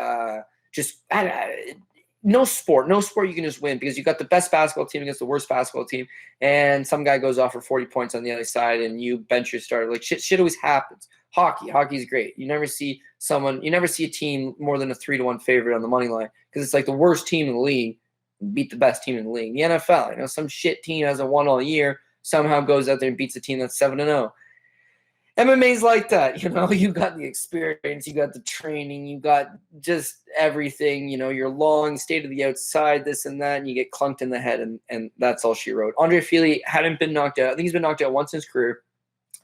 no sport you can just win because you got the best basketball team against the worst basketball team, and some guy goes off for 40 points on the other side, and you bench your starter. Like shit always happens. Hockey's great. You never see a team more than a 3-1 favorite on the money line because it's like the worst team in the league beat the best team in the league. The NFL, some shit team hasn't won all year, somehow goes out there and beats a team that's 7-0. MMA's like that, you got the experience, you got the training, you got just everything, you're long, stay to the outside, this and that, and you get clunked in the head, and that's all she wrote. Andre Fili hadn't been knocked out. I think he's been knocked out once in his career.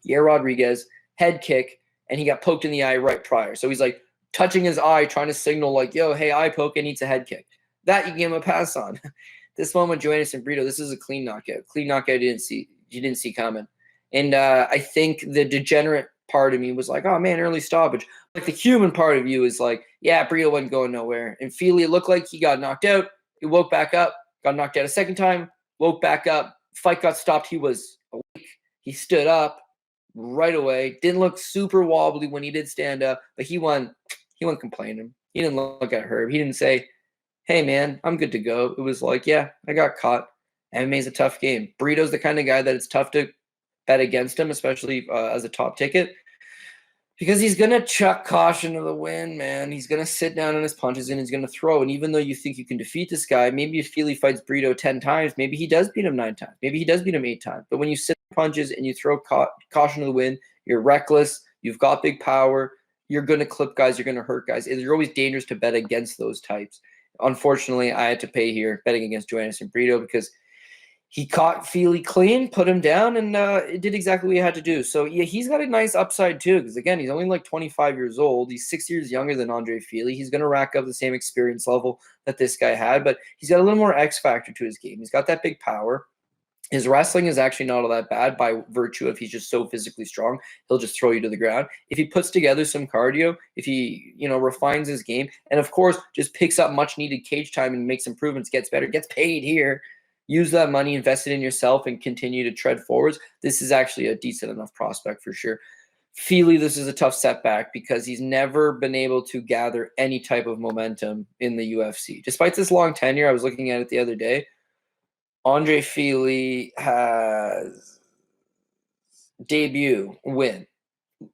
Yair Rodriguez, head kick, and he got poked in the eye right prior. So he's like touching his eye, trying to signal like, yo, hey, eye poke, and needs a head kick. That you give him a pass on. This one with Joannis Brito, this is a clean knockout. Clean knockout you didn't see coming. And I think the degenerate part of me was like, oh man, early stoppage. Like the human part of you is like, yeah, Brito wasn't going nowhere. And Fili, it looked like he got knocked out. He woke back up, got knocked out a second time, woke back up. Fight got stopped. He was awake. He stood up right away. Didn't look super wobbly when he did stand up, but he wasn't complaining. He didn't look at Herb. He didn't say, hey, man, I'm good to go. It was like, yeah, I got caught. MMA's a tough game. Brito's the kind of guy that it's tough to bet against him, especially as a top ticket, because he's going to chuck caution to the wind, man. He's going to sit down on his punches and he's going to throw. And even though you think you can defeat this guy, maybe if Fili fights Brito 10 times, maybe he does beat him 9 times. Maybe he does beat him 8 times. But when you sit on punches and you throw caution to the wind, you're reckless, you've got big power, you're going to clip guys, you're going to hurt guys. You're always dangerous to bet against those types. Unfortunately, I had to pay here betting against Joannis Brito because he caught Fili clean, put him down, and it did exactly what he had to do. So, yeah, he's got a nice upside, too, because, again, he's only like 25 years old. He's 6 years younger than Andre Fili. He's going to rack up the same experience level that this guy had, but he's got a little more X factor to his game. He's got that big power. His wrestling is actually not all that bad by virtue of he's just so physically strong. He'll just throw you to the ground. If he puts together some cardio, if he, refines his game, and, of course, just picks up much-needed cage time and makes improvements, gets better, gets paid here, use that money, invest it in yourself, and continue to tread forwards, this is actually a decent enough prospect for sure. Fili, this is a tough setback because he's never been able to gather any type of momentum in the UFC. Despite this long tenure, I was looking at it the other day, Andre Fili has debut, win.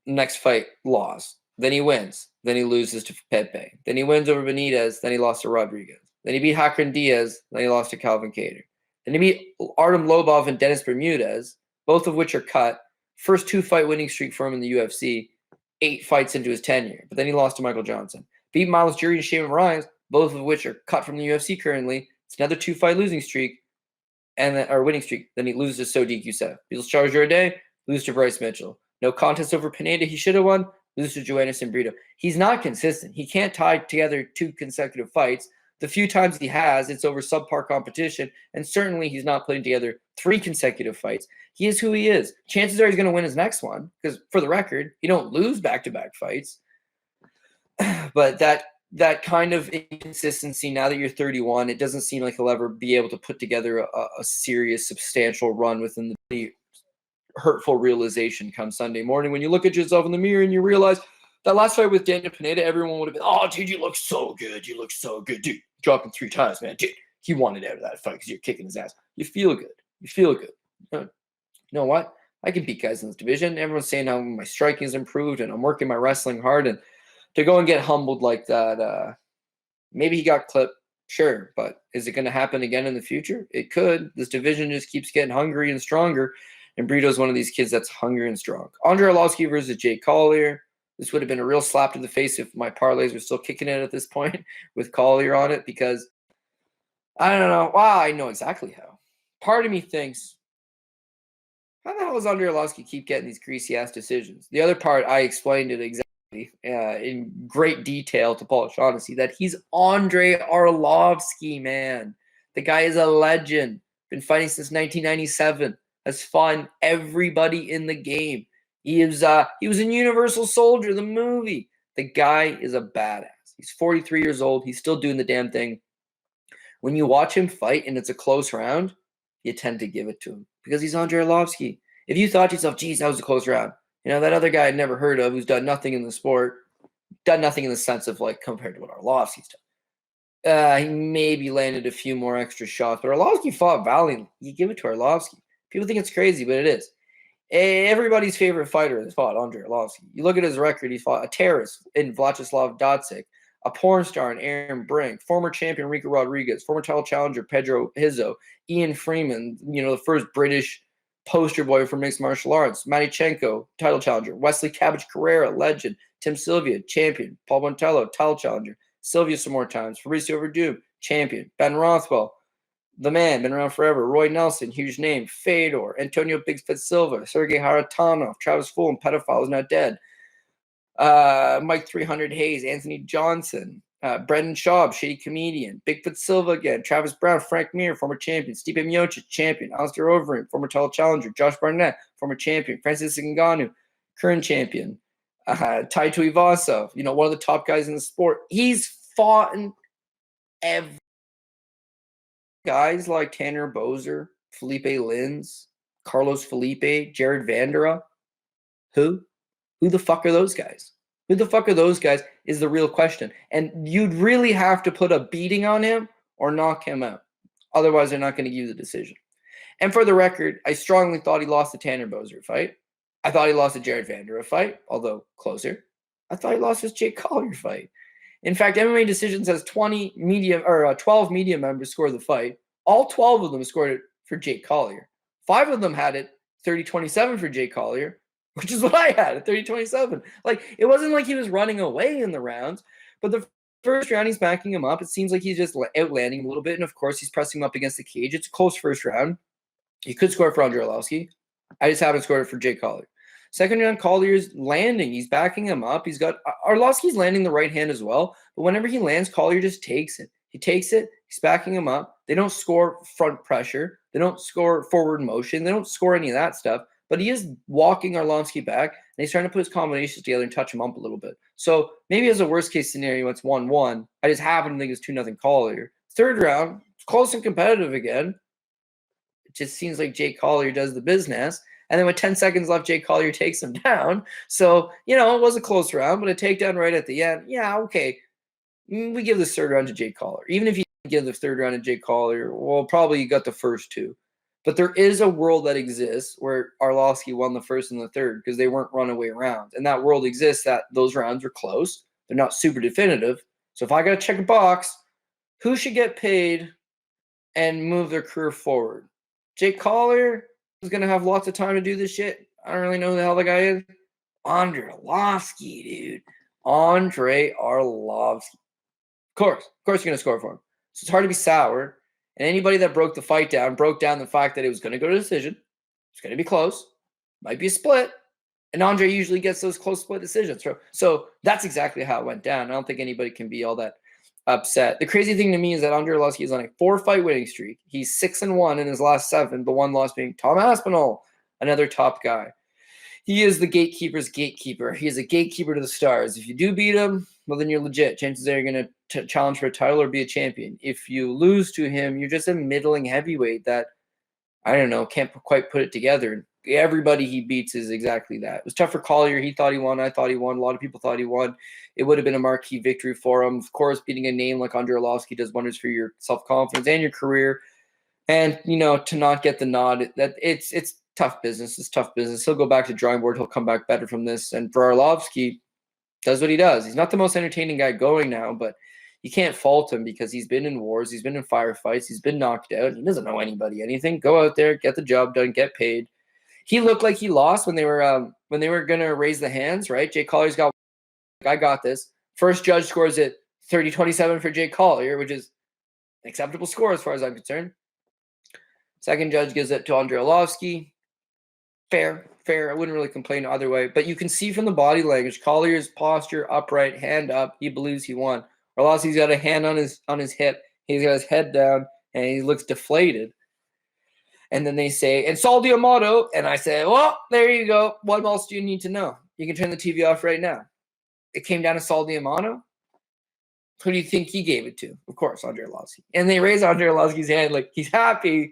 Next fight, loss. Then he wins. Then he loses to Pepe. Then he wins over Benitez. Then he lost to Rodriguez. Then he beat Hakran Diaz. Then he lost to Calvin Kattar. Then he beat Artem Lobov and Dennis Bermudez, both of which are cut. First 2-fight winning streak for him in the UFC, 8 fights into his tenure. But then he lost to Michael Johnson. Beat Miles Jury and Shayman Rhimes, both of which are cut from the UFC currently. It's another 2-fight losing streak. and then, or winning streak. Then he loses to Sodiq Youssef. Beals Charger a day, lose to Bryce Mitchell. No contest over Pineda. He should have won. Lose to Joannis and Brito. He's not consistent. He can't tie together 2 consecutive fights. The few times he has, it's over subpar competition, and certainly he's not putting together 3 consecutive fights. He is who he is. Chances are he's going to win his next one because, for the record, you don't lose back-to-back fights. But that kind of inconsistency, now that you're 31, it doesn't seem like he'll ever be able to put together a serious, substantial run within the hurtful realization come Sunday morning when you look at yourself in the mirror and you realize that last fight with Daniel Pineda, everyone would have been, oh, dude, you look so good. You look so good. Dude, dropped him 3 times, man. Dude, he wanted out of that fight because you're kicking his ass. You feel good. You feel good. You know what? I can beat guys in this division. Everyone's saying how my striking has improved and I'm working my wrestling hard. And to go and get humbled like that, maybe he got clipped. Sure, but is it going to happen again in the future? It could. This division just keeps getting hungry and stronger. And Brito's one of these kids that's hungry and strong. Andre Arlovski versus Jake Collier. This would have been a real slap to the face if my parlays were still kicking it at this point with Collier on it, because I don't know. Well, I know exactly how. Part of me thinks, how the hell does Andre Arlovski keep getting these greasy-ass decisions? The other part, I explained it exactly in great detail to Paul Shaughnessy, that he's Andre Arlovski, man. The guy is a legend. Been fighting since 1997. Has fun everybody in the game. He was in Universal Soldier, the movie. The guy is a badass. He's 43 years old. He's still doing the damn thing. When you watch him fight and it's a close round, you tend to give it to him because he's Andre Arlovski. If you thought to yourself, geez, that was a close round. You know, that other guy I'd never heard of who's done nothing in the sport, done nothing in the sense of like compared to what Arlovski's done. He maybe landed a few more extra shots, but Arlovski fought valiantly. You give it to Arlovski. People think it's crazy, but it is. Everybody's favorite fighter has fought Andre Arlovski. You look at his record, he's fought a terrorist in Vladislav Doncic, a porn star in Aaron Brink, former champion Rico Rodriguez, former title challenger Pedro Hizzo, Ian Freeman, the first British poster boy for mixed martial arts, Matychenko, title challenger, Wesley Cabbage Carrera, legend, Tim Sylvia, champion, Paul Montello, title challenger, Sylvia some more times, Fabricio Verdum, champion, Ben Rothwell, the man, been around forever. Roy Nelson, huge name. Fedor, Antonio Bigfoot Silva, Sergey Haratonov, Travis Fulham, pedophile is not dead. Mike 300 Hayes, Anthony Johnson, Brendan Schaub, shady comedian. Bigfoot Silva again. Travis Brown, Frank Mir, former champion. Stipe Miocic, champion. Alistair Overeem, former title challenger. Josh Barnett, former champion. Francis Ngannou, current champion. Tai Tuivasa, one of the top guys in the sport. He's fought in every guys like Tanner Boser, Felipe Lins, Carlos Felipe, Jared Vandera. Who the fuck are those guys? Who the fuck are those guys is the real question. And you'd really have to put a beating on him or knock him out. Otherwise, they're not going to give you the decision. And for the record, I strongly thought he lost the Tanner Boser fight. I thought he lost the Jared Vandera fight, although closer. I thought he lost his Jake Collier fight. In fact, MMA Decisions has 12 media members score the fight. All 12 of them scored it for Jake Collier. 5 of them had it 30-27 for Jake Collier, which is what I had at 30-27. Like, it wasn't like he was running away in the rounds, but the first round, he's backing him up. It seems like he's just outlanding him a little bit, and of course, he's pressing him up against the cage. It's a close first round. He could score for Andre Arlovski. I just haven't scored it for Jake Collier. Second round, Collier's landing. He's backing him up. He's got Arlovski's landing the right hand as well. But whenever he lands, Collier just takes it. He takes it. He's backing him up. They don't score front pressure. They don't score forward motion. They don't score any of that stuff. But he is walking Arlovski back, and he's trying to put his combinations together and touch him up a little bit. So maybe as a worst-case scenario, it's 1-1. I just happen to think it's 2-0 Collier. Third round, it's close and competitive again. It just seems like Jake Collier does the business. And then with 10 seconds left, Jake Collier takes him down. So, it was a close round, but a takedown right at the end. Yeah, okay. We give the third round to Jake Collier. Even if you give the third round to Jake Collier, well, probably you got the first 2. But there is a world that exists where Arlovski won the first and the third because they weren't runaway rounds. And that world exists that those rounds are close. They're not super definitive. So if I got to check a box, who should get paid and move their career forward? Jake Collier is going to have lots of time to do this shit. I don't really know who the hell the guy is. Andre Arlovski, dude. Andre Arlovski. Of course you're going to score for him. So it's hard to be sour. And anybody that broke the fight down broke down the fact that it was going to go to decision. It's going to be close. Might be a split. And Andre usually gets those close split decisions. So that's exactly how it went down. I don't think anybody can be all that upset. The crazy thing to me is that Andre Arlovski is on a 4-fight winning streak. He's 6-1 in his last 7, the one loss being Tom Aspinall, another top guy. He is the gatekeeper's gatekeeper. He is a gatekeeper to the stars. If you do beat him, well, then you're legit. Chances are you're going to challenge for a title or be a champion. If you lose to him, you're just a middling heavyweight that, I don't know, can't quite put it together. Everybody he beats is exactly that. It was tough for Collier. He thought he won. I thought he won. A lot of people thought he won. It would have been a marquee victory for him. Of course, beating a name like Andre Arlovski does wonders for your self-confidence and your career. And, to not get the nod, it's tough business. It's tough business. He'll go back to drawing board. He'll come back better from this. And for Arlovski, does what he does. He's not the most entertaining guy going now, but you can't fault him because he's been in wars. He's been in firefights. He's been knocked out. He doesn't know anybody anything. Go out there, get the job done, get paid. He looked like he lost when they were going to raise the hands, right? Jay Collier's got, I got this. First judge scores it 30-27 for Jay Collier, which is an acceptable score as far as I'm concerned. Second judge gives it to Andre Arlovski. Fair. I wouldn't really complain either way. But you can see from the body language, Collier's posture, upright, hand up. He believes he won. Arlovski's got a hand on his hip. He's got his head down, and he looks deflated. And then they say, and Sol Diamato. And I say, well, there you go. What else do you need to know? You can turn the TV off right now. It came down to Sol Diamato. Who do you think he gave it to? Of course, Andre Arlovski. And they raise Andre Arlovski's hand like he's happy,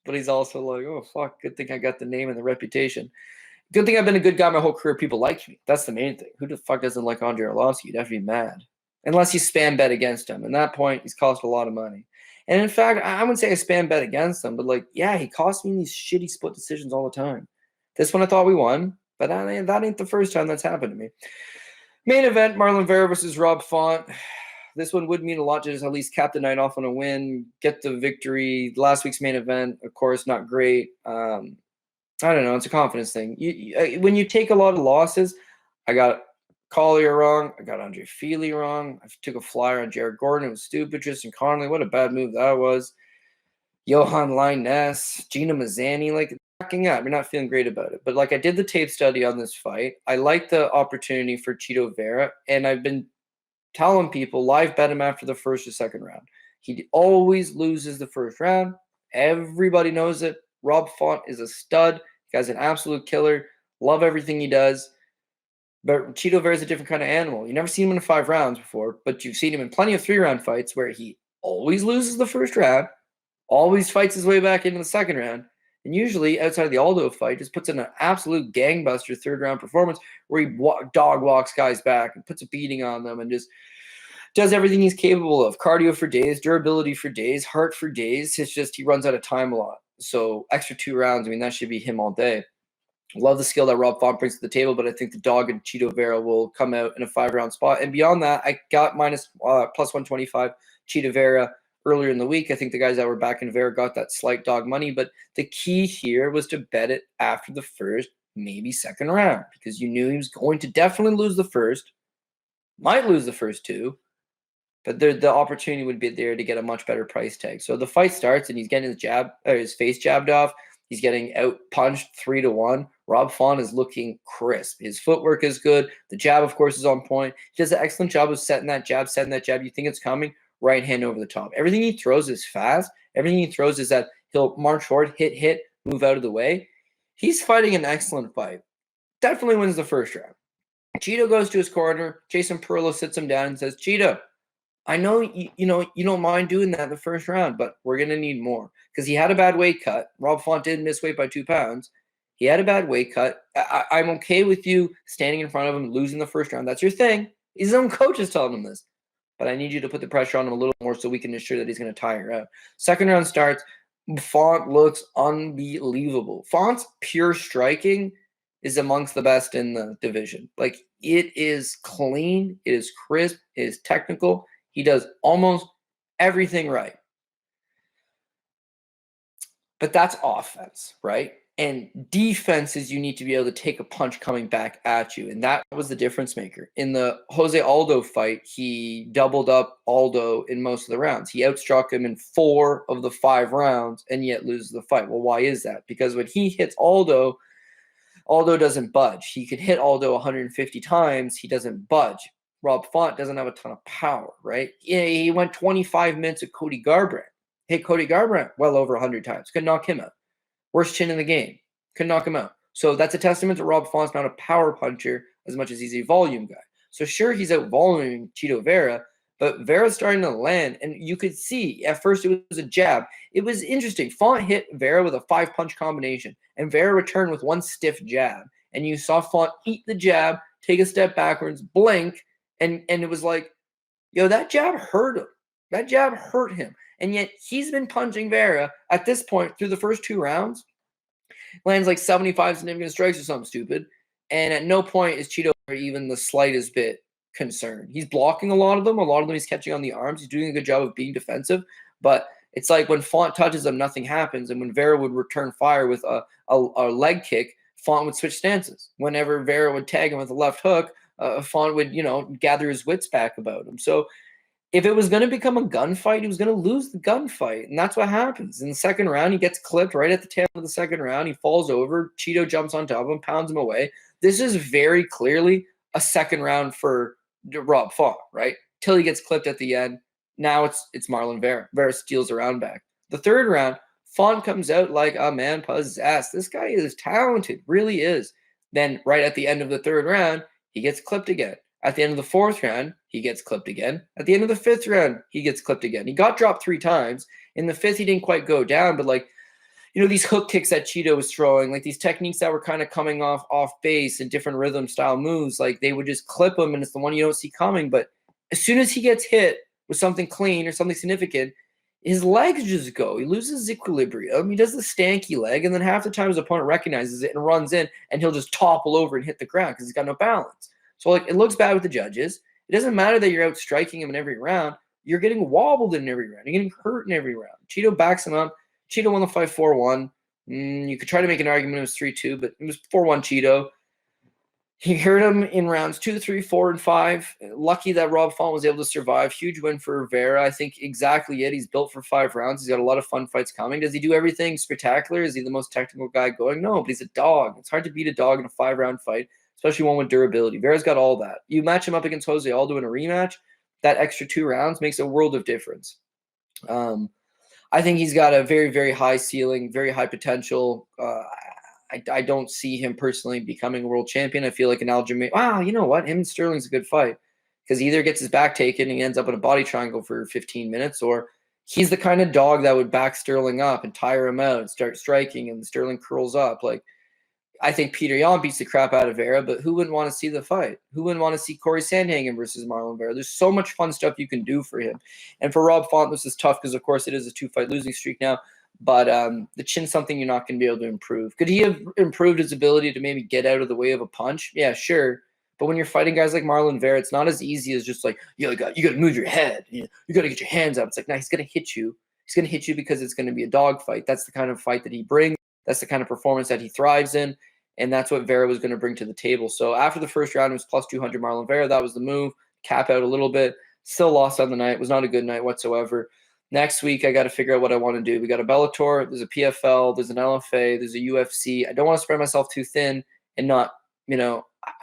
but he's also like, oh, fuck, good thing I got the name and the reputation. Good thing I've been a good guy my whole career. People like me. That's the main thing. Who the fuck doesn't like Andre Arlovski? You'd have to be mad. Unless you spam bet against him. At that point, he's cost a lot of money. And in fact, I wouldn't say I spam bet against him, but he cost me these shitty split decisions all the time. This one I thought we won, but that ain't the first time that's happened to me. Main event, Marlon Vera versus Rob Font. This one would mean a lot to just at least cap the night off on a win, get the victory. Last week's main event, of course, not great. I don't know. It's a confidence thing. When you take a lot of losses, I got Collier wrong. I got Andre Feely wrong. I took a flyer on Jared Gordon. It was stupid. Tristan Connolly. What a bad move that was. Johan Liness, Gina Mazzani. Backing up. You're not feeling great about it. But I did the tape study on this fight. I like the opportunity for Chito Vera. And I've been telling people, live bet him after the first or second round. He always loses the first round. Everybody knows it. Rob Font is a stud. The guy's an absolute killer. Love everything he does. But Chito Vera is a different kind of animal. You've never seen him in 5 rounds before, but you've seen him in plenty of 3-round fights where he always loses the first round, always fights his way back into the second round, and usually outside of the Aldo fight, just puts in an absolute gangbuster 3rd-round performance where he dog walks guys back and puts a beating on them and just does everything he's capable of. Cardio for days, durability for days, heart for days. It's just he runs out of time a lot. So extra 2 rounds, that should be him all day. Love the skill that Rob Font brings to the table, but I think the dog and Chito Vera will come out in a 5-round spot. And beyond that, I got plus 125 Chito Vera earlier in the week. I think the guys that were back in Vera got that slight dog money, but the key here was to bet it after the first, maybe second round, because you knew he was going to definitely lose the first, might lose the first 2, but the opportunity would be there to get a much better price tag. So the fight starts, and he's getting his face jabbed off. He's getting out punched 3-1. Rob Font is looking crisp. His footwork is good. The jab, of course, is on point. He does an excellent job of setting that jab. You think it's coming, right hand over the top. Everything he throws is fast. Everything he throws is that he'll march forward, hit, move out of the way. He's fighting an excellent fight. Definitely wins the first round. Chito goes to his corner. Jason Perillo sits him down and says, Chito, I know you don't mind doing that in the first round, but we're going to need more. Because he had a bad weight cut. Rob Font did miss weight by 2 pounds. He had a bad weight cut. I'm okay with you standing in front of him, losing the first round. That's your thing. His own coach is telling him this. But I need you to put the pressure on him a little more so we can ensure that he's going to tire out. Second round starts. Font looks unbelievable. Font's pure striking is amongst the best in the division. It is clean. It is crisp. It is technical. He does almost everything right. But that's offense, right? And defenses, you need to be able to take a punch coming back at you. And that was the difference maker. In the Jose Aldo fight, he doubled up Aldo in most of the rounds. He outstruck him in 4 of the 5 rounds and yet loses the fight. Well, why is that? Because when he hits Aldo, Aldo doesn't budge. He could hit Aldo 150 times. He doesn't budge. Rob Font doesn't have a ton of power, right? He went 25 minutes at Cody Garbrandt. Hit Cody Garbrandt well over 100 times. Could knock him out. Worst chin in the game. Couldn't knock him out. So that's a testament to Rob Font's not a power puncher as much as he's a volume guy. So sure, he's out voluming Chito Vera, but Vera's starting to land. And you could see, at first it was a jab. It was interesting. Font hit Vera with a 5-punch combination, and Vera returned with 1 stiff jab. And you saw Font eat the jab, take a step backwards, blink, and it was like, yo, that jab hurt him. That jab hurt him. And yet he's been punching Vera at this point through the first 2 rounds. Lands like 75 significant strikes or something stupid. And at no point is Chito even the slightest bit concerned. He's blocking a lot of them. A lot of them he's catching on the arms. He's doing a good job of being defensive. But it's like when Font touches him, nothing happens. And when Vera would return fire with a leg kick, Font would switch stances. Whenever Vera would tag him with a left hook, Font would, gather his wits back about him. So if it was going to become a gunfight, he was going to lose the gunfight. And that's what happens. In the second round, he gets clipped right at the tail of the second round. He falls over. Chito jumps on top of him, pounds him away. This is very clearly a second round for Rob Font, right? Till he gets clipped at the end. Now it's Marlon Vera. Vera steals the round back. The third round, Font comes out like a man possessed. This guy is talented, really is. Then right at the end of the third round, he gets clipped again. At the end of the fourth round, he gets clipped again. At the end of the fifth round, he gets clipped again. He got dropped 3 times. In the fifth, he didn't quite go down, but these hook kicks that Chito was throwing, like these techniques that were kind of coming off base and different rhythm style moves, like they would just clip him, and it's the one you don't see coming. But as soon as he gets hit with something clean or something significant, his legs just go. He loses his equilibrium. He does the stanky leg, and then half the time his opponent recognizes it and runs in, and he'll just topple over and hit the ground because he's got no balance. So it looks bad with the judges. It doesn't matter that you're out striking him in every round. You're getting wobbled in every round. You're getting hurt in every round. Chito backs him up. Chito won the fight 4-1. You could try to make an argument it was 3-2, but it was 4-1 Chito. He hurt him in rounds 2, 3, 4, and 5. Lucky that Rob Font was able to survive. Huge win for Vera. I think exactly it. He's built for 5 rounds. He's got a lot of fun fights coming. Does he do everything spectacular? Is he the most technical guy going? No, but he's a dog. It's hard to beat a dog in a 5-round fight, especially one with durability. Vera's got all that. You match him up against Jose Aldo in a rematch, that extra 2 rounds makes a world of difference. I think he's got a very, very high ceiling, very high potential. I don't see him personally becoming a world champion. I feel like an Aljamain. Wow, you know what? Him and Sterling's a good fight because he either gets his back taken and he ends up in a body triangle for 15 minutes, or he's the kind of dog that would back Sterling up and tire him out and start striking, and Sterling curls up. I think Peter Yan beats the crap out of Vera, but who wouldn't want to see the fight? Who wouldn't want to see Corey Sandhagen versus Marlon Vera? There's so much fun stuff you can do for him. And for Rob Font, this is tough because, of course, it is a 2-fight losing streak now. But the chin's something you're not going to be able to improve. Could he have improved his ability to maybe get out of the way of a punch? Yeah, sure. But when you're fighting guys like Marlon Vera, it's not as easy as just like, you got to move your head. You got to get your hands up. It's like, no, he's going to hit you. He's going to hit you because it's going to be a dog fight. That's the kind of fight that he brings. That's the kind of performance that he thrives in. And that's what Vera was going to bring to the table. So after the first round, it was plus 200 Marlon Vera. That was the move. Cap out a little bit. Still lost on the night. It was not a good night whatsoever. Next week, I got to figure out what I want to do. We got a Bellator. There's a PFL. There's an LFA. There's a UFC. I don't want to spread myself too thin and not,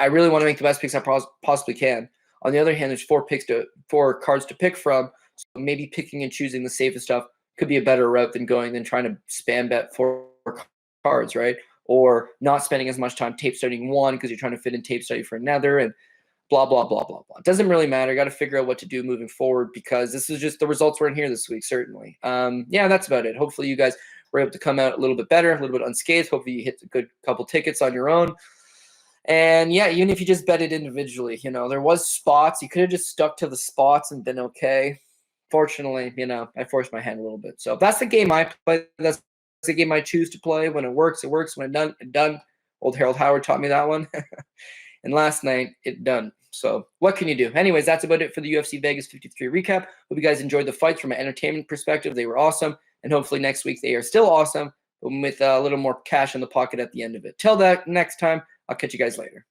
I really want to make the best picks I possibly can. On the other hand, there's 4 cards to pick from. So maybe picking and choosing the safest stuff could be a better route than trying to spam bet 4 cards, right? Or not spending as much time tape studying one because you're trying to fit in tape study for another, and blah, blah, blah, blah, blah. It doesn't really matter. Got to figure out what to do moving forward because this is just the results weren't here this week, certainly. Yeah, that's about it. Hopefully you guys were able to come out a little bit better, a little bit unscathed. Hopefully you hit a good couple tickets on your own. And yeah, even if you just bet it individually, there was spots. You could have just stuck to the spots and been okay. Fortunately, I forced my hand a little bit. So that's the game I play. That's the game I choose to play. When it works, it works. When it done. Old Harold Howard taught me that one. And last night, it done. So what can you do? Anyways, that's about it for the UFC Vegas 53 recap. Hope you guys enjoyed the fights from an entertainment perspective. They were awesome. And hopefully next week they are still awesome. but with a little more cash in the pocket at the end of it. Till that next time, I'll catch you guys later.